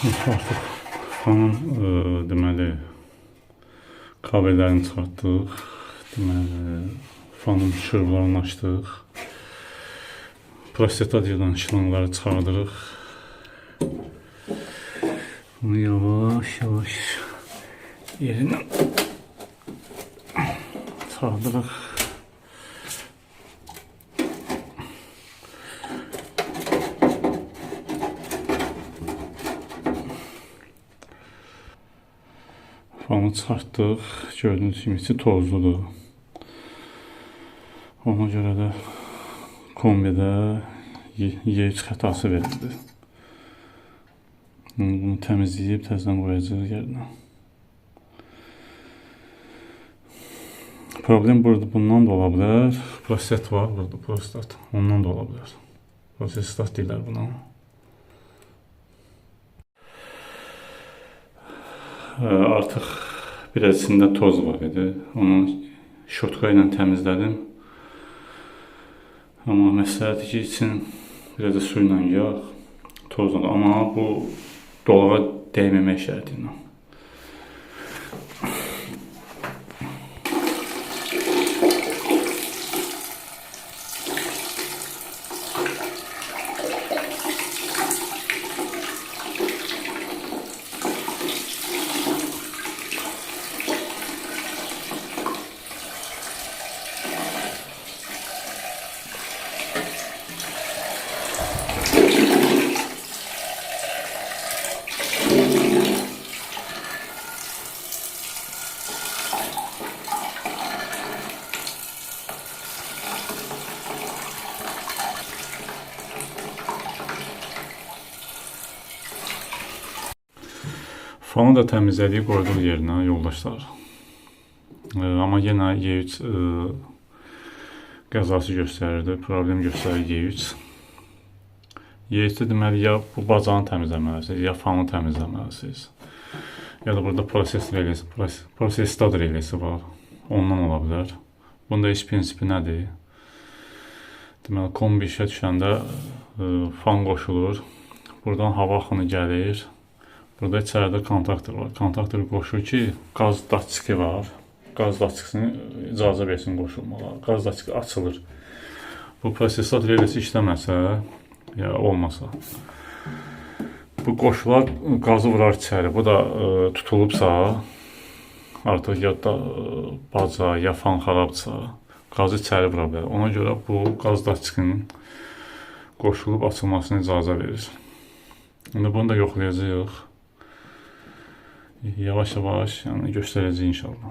Artıq fanın deməli kabellərini çıxartdıq. Deməli fanın şuruplarını açdıq. Prostatadan şırınqları çıxardırıq. Bunu yavaş yerindən çıxardırıq. Fanı çıxartdıq. Gördüyünüz kimi içi tozludur. Ona görə də kombidə Y3 xətası verildi. Bunu təmizləyib təzədən qoyacağıq yerinə. Problem burada bundan da ola bilər. Prostat var burada, prostat. Ondan da ola bilər. Prostat deyirlər buna. Artıq biraz içində toz var idi. Onu şotka ilə təmizlədim. Amma məsləhətdir ki, için biraz da su ilə yağ, tozla. Amma bu dolağa dəyməmək şərti ilə. Fanı da təmizləyib qoyduq yerinə yoldaşlar. Amma yenə Y3 qəzası göstərirdi, problem göstərir Y3. Y3-də deməli ya bu bacanı təmizləməlisiniz, ya fanı təmizləməlisiniz. Ya da burada prosestat reləsi var, ondan ola bilər. Bunda iş prinsipi nədir? Deməli kombi işə düşəndə fan qoşulur, buradan hava axını gəlir. Burada içəridə kontaktor var. Kontaktor qoşur ki, qaz datçiki var. Qaz datçikini icazə versin qoşulmalar. Qaz datçiki açılır. Bu prosesat reləsi işləməsə, ya olmasa, bu qoşular qazı vurar içəri. Bu da tutulubsa, artıq ya da baca, ya fan xarabdırsa, qazı içəri vura bilər. Ona görə bu qaz datçikinin qoşulub açılmasına icazə verir. İndi bunu da yoxlayacağıq. Yavaş-yavaş yəni göstərəcək inşallah.